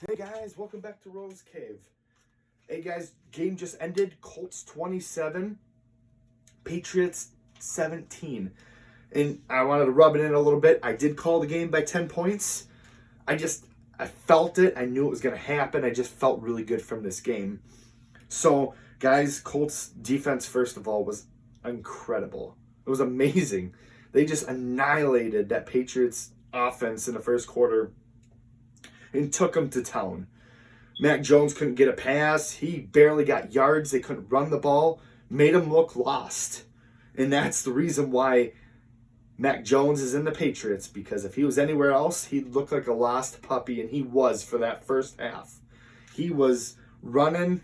Hey guys, welcome back to Rose Cave. Hey guys, game just ended. Colts 27, Patriots 17. And I wanted to rub it in a little bit. I did call the game by 10 points. I felt it. I knew it was going to happen. I just felt really good from this game. So, guys, Colts defense, first of all, was incredible. It was amazing. They just annihilated that Patriots offense in the first quarter and took them to town. Mac Jones couldn't get a pass. He barely got yards. They couldn't run the ball. Made him look lost. And that's the reason why Mac Jones is in the Patriots, because if he was anywhere else, he'd look like a lost puppy, and he was for that first half. He was running.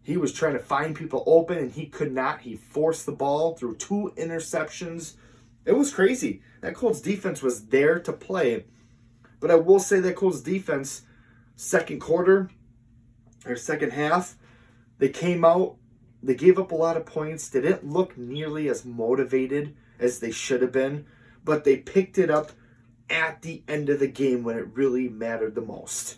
He was trying to find people open, and he could not. He forced the ball through 2 interceptions. It was crazy. That Colts defense was there to play. But I will say that Colts defense, second half, they came out, they gave up a lot of points. They didn't look nearly as motivated as they should have been, but they picked it up at the end of the game when it really mattered the most.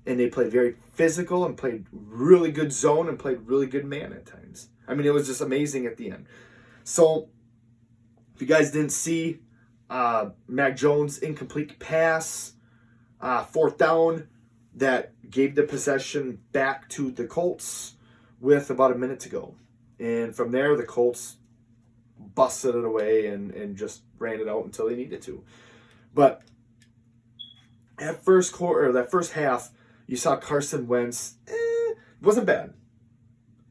And they played very physical and played really good zone and played really good man at times. I mean, it was just amazing at the end. So, if you guys didn't see, Mac Jones incomplete pass, fourth down, that gave the possession back to the Colts with about a minute to go. And from there, the Colts busted it away and just ran it out until they needed to. But that first half, you saw Carson Wentz, wasn't bad.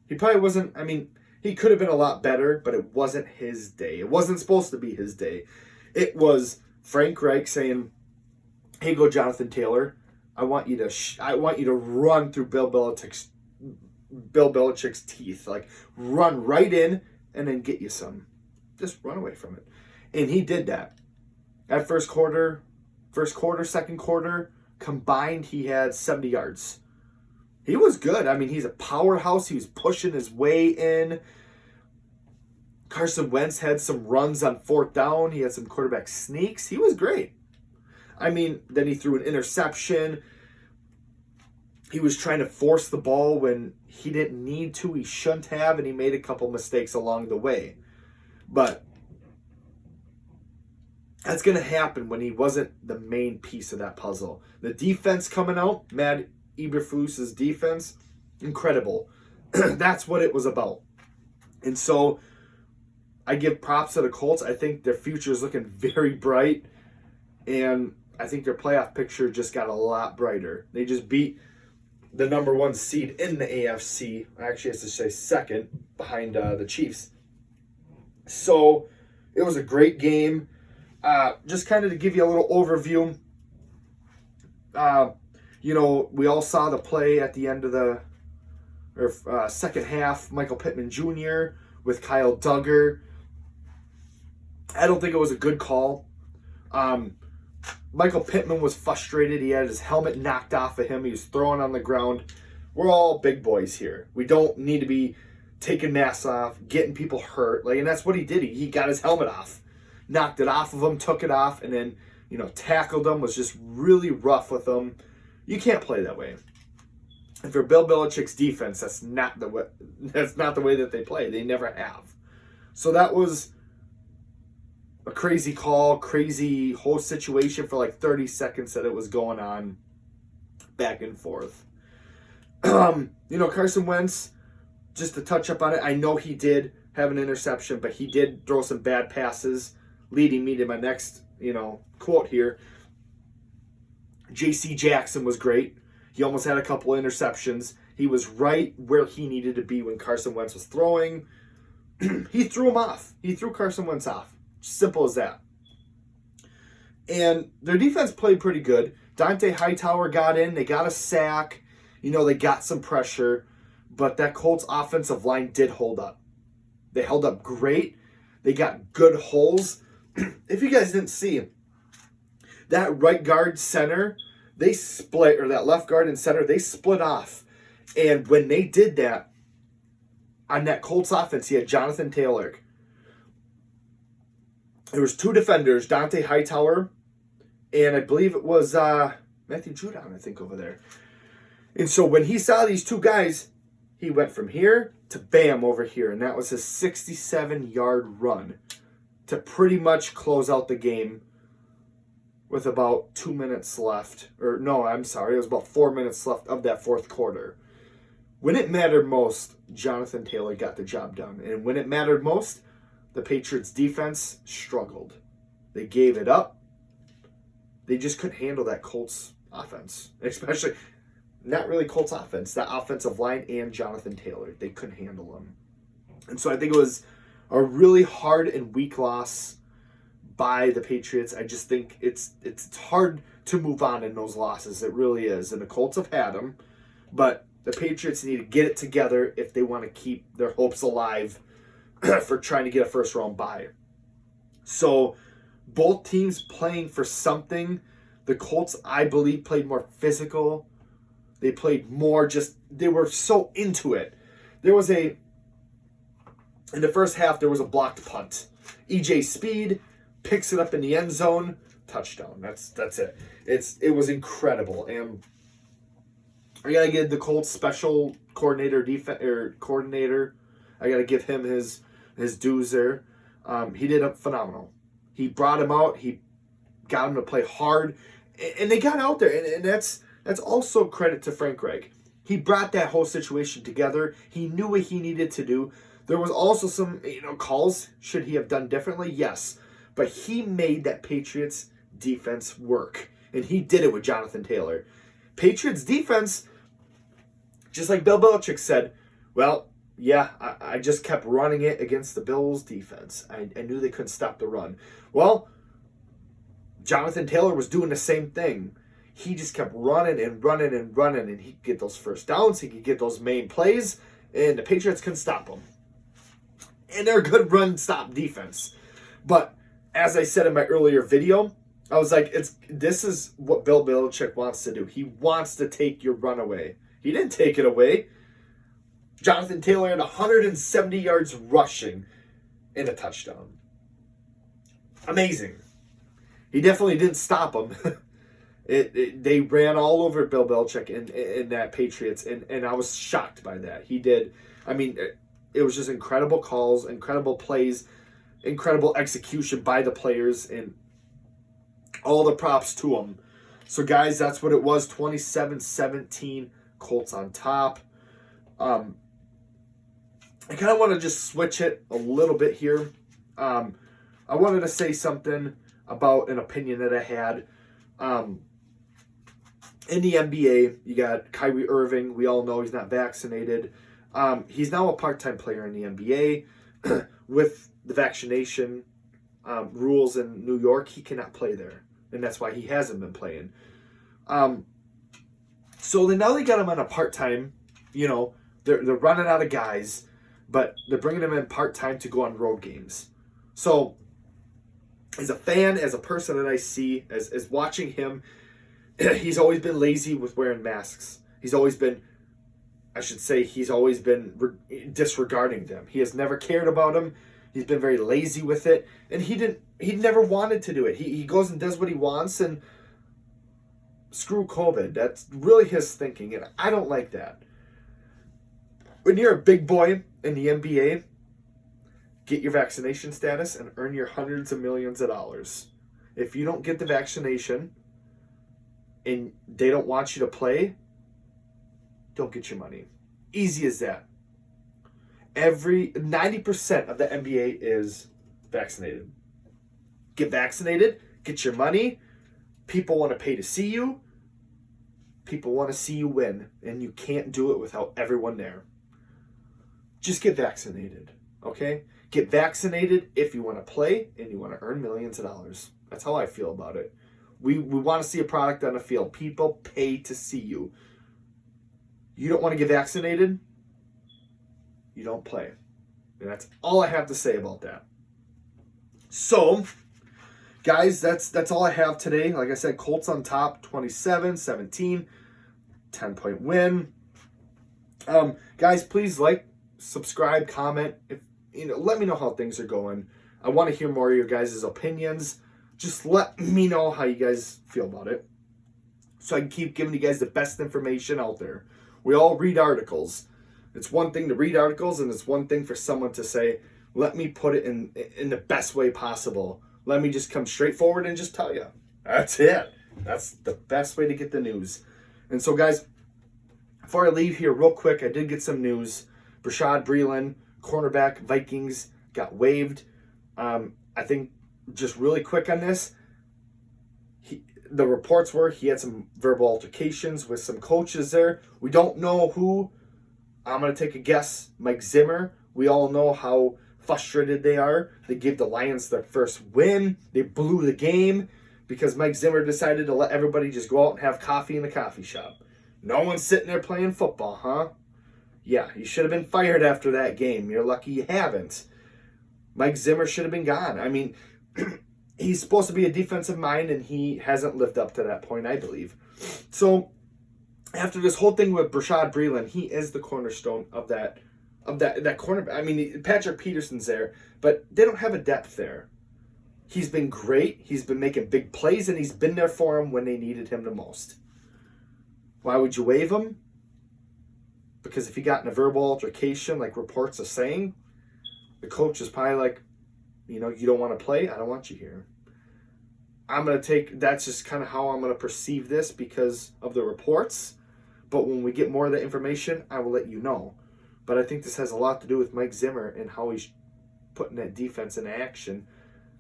He probably wasn't, he could have been a lot better, but it wasn't his day. It wasn't supposed to be his day. It was Frank Reich saying, "Hey, go Jonathan Taylor. I want you to run through Bill Belichick's teeth. Like, run right in and then get you some. Just run away from it." And he did that. At first quarter, second quarter, combined, he had 70 yards. He was good. He's a powerhouse. He was pushing his way in. Carson Wentz had some runs on fourth down. He had some quarterback sneaks. He was great. Then he threw an interception. He was trying to force the ball when he didn't need to. He shouldn't have, and he made a couple mistakes along the way. But that's going to happen when he wasn't the main piece of that puzzle. The defense coming out, Matt Eberflus's defense, incredible. That's what it was about. And so I give props to the Colts. I think their future is looking very bright, and I think their playoff picture just got a lot brighter. They just beat the number 1 seed in the AFC. Actually, I have to say second, behind the Chiefs. So it was a great game. Just kind of to give you a little overview. We all saw the play at the end of the second half. Michael Pittman Jr. with Kyle Duggar. I don't think it was a good call. Michael Pittman was frustrated. He had his helmet knocked off of him. He was throwing on the ground. We're all big boys here. We don't need to be taking masks off, getting people hurt. And that's what he did. He got his helmet off, knocked it off of him, took it off, and then, tackled him, was just really rough with him. You can't play that way. And for Bill Belichick's defense, that's not the way that they play. They never have. So that was a crazy call, crazy whole situation for like 30 seconds that it was going on back and forth. Carson Wentz, just to touch up on it, I know he did have an interception, but he did throw some bad passes, leading me to my next, quote here. J.C. Jackson was great. He almost had a couple of interceptions. He was right where he needed to be when Carson Wentz was throwing. He threw him off. He threw Carson Wentz off. Simple as that. And their defense played pretty good. Dante Hightower got in. They got a sack. They got some pressure. But that Colts offensive line did hold up. They held up great. They got good holes. If you guys didn't see, that right guard center, they split, or that left guard and center, they split off. And when they did that, on that Colts offense, he had Jonathan Taylor. There was 2 defenders, Dante Hightower, and I believe it was Matthew Judon, I think, over there. And so when he saw these two guys, he went from here to bam over here. And that was a 67-yard run to pretty much close out the game with about 2 minutes left. Or no, I'm sorry. It was about 4 minutes left of that fourth quarter. When it mattered most, Jonathan Taylor got the job done. And when it mattered most, the Patriots defense struggled. They gave it up. They just couldn't handle that Colts offense. Especially, not really Colts offense, that offensive line and Jonathan Taylor. They couldn't handle them. And so I think it was a really hard and weak loss by the Patriots. I just think it's hard to move on in those losses. It really is. And the Colts have had them. But the Patriots need to get it together if they want to keep their hopes alive for trying to get a first-round bye. So both teams playing for something. The Colts, I believe, played more physical. They played more they were so into it. In the first half, there was a blocked punt. EJ Speed picks it up in the end zone, touchdown. That's it. It was incredible. And I gotta give the Colts special coordinator. I gotta give him his dues there. He did phenomenal. He brought him out. He got him to play hard, and they got out there. And that's also credit to Frank Reich. He brought that whole situation together. He knew what he needed to do. There was also some calls. Should he have done differently? Yes, but he made that Patriots defense work, and he did it with Jonathan Taylor. Patriots defense, just like Bill Belichick said, well, yeah, I just kept running it against the Bills defense. I knew they couldn't stop the run. Well, Jonathan Taylor was doing the same thing. He just kept running and running and running, and he could get those first downs, he could get those main plays, and the Patriots couldn't stop him. And they're a good run-stop defense. But as I said in my earlier video, I was like, this is what Bill Belichick wants to do. He wants to take your run away. He didn't take it away. Jonathan Taylor had 170 yards rushing and a touchdown. Amazing. He definitely didn't stop him. They ran all over Bill Belichick in that Patriots, and I was shocked by that. He did. I mean, it was just incredible calls, incredible plays, incredible execution by the players, and all the props to them. So, guys, that's what it was. 27-17, Colts on top. I kind of want to just switch it a little bit here. I wanted to say something about an opinion that I had. In the NBA, you got Kyrie Irving. We all know he's not vaccinated. He's now a part-time player in the NBA. With the vaccination rules in New York, he cannot play there. And that's why he hasn't been playing. So now they got him on a part-time, they're running out of guys, but they're bringing him in part-time to go on road games. So as a fan, as a person that I see, as watching him, he's always been lazy with wearing masks. He's always been disregarding them. He has never cared about them. He's been very lazy with it, and he never wanted to do it. He goes and does what he wants, and screw COVID. That's really his thinking, and I don't like that. When you're a big boy in the NBA, get your vaccination status and earn your hundreds of millions of dollars. If you don't get the vaccination and they don't want you to play, don't get your money. Easy as that. 90% of the NBA is vaccinated. Get vaccinated, get your money. People want to pay to see you. People want to see you win, and you can't do it without everyone there. Just get vaccinated, okay? Get vaccinated if you want to play and you want to earn millions of dollars. That's how I feel about it. We want to see a product on the field. People pay to see you. You don't want to get vaccinated, you don't play. And that's all I have to say about that. So, guys, that's all I have today. Like I said, Colts on top, 27-17, 10-point win. Guys, please subscribe, comment. Let me know how things are going. I want to hear more of your guys' opinions. Just let me know how you guys feel about it. so I can keep giving you guys the best information out there. We all read articles. It's one thing to read articles, and it's one thing for someone to say, let me put it in the best way possible. Let me just come straight forward and just tell you. That's it. That's the best way to get the news. And so, guys, before I leave here real quick, I did get some news. Bashaud Breeland, cornerback, Vikings, got waived. I think just really quick on this, the reports were he had some verbal altercations with some coaches there. We don't know who. I'm going to take a guess. Mike Zimmer. We all know how frustrated they are. They gave the Lions their first win. They blew the game because Mike Zimmer decided to let everybody just go out and have coffee in the coffee shop. No one's sitting there playing football, huh? Yeah, you should have been fired after that game. You're lucky you haven't. Mike Zimmer should have been gone. I mean, he's supposed to be a defensive mind, and he hasn't lived up to that point, I believe. So, after this whole thing with Bashaud Breeland, he is the cornerstone of that cornerback. I mean, Patrick Peterson's there, but they don't have a depth there. He's been great. He's been making big plays, and he's been there for them when they needed him the most. Why would you waive him? Because if he got in a verbal altercation, like reports are saying, the coach is probably like, you don't want to play? I don't want you here. That's just kind of how I'm going to perceive this because of the reports. But when we get more of the information, I will let you know. But I think this has a lot to do with Mike Zimmer and how he's putting that defense into action.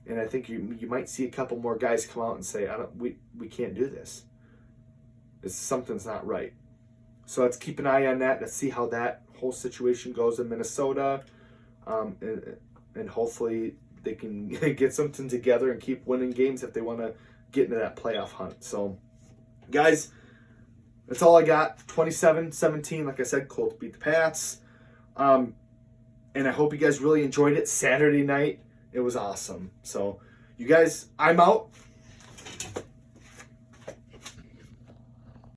And I think you might see a couple more guys come out and say, we can't do this. Something's not right. So let's keep an eye on that. Let's see how that whole situation goes in Minnesota. And hopefully they can get something together and keep winning games if they want to get into that playoff hunt. So, guys, that's all I got. 27-17, like I said, Colts beat the Pats. And I hope you guys really enjoyed it. Saturday night, it was awesome. So, you guys, I'm out.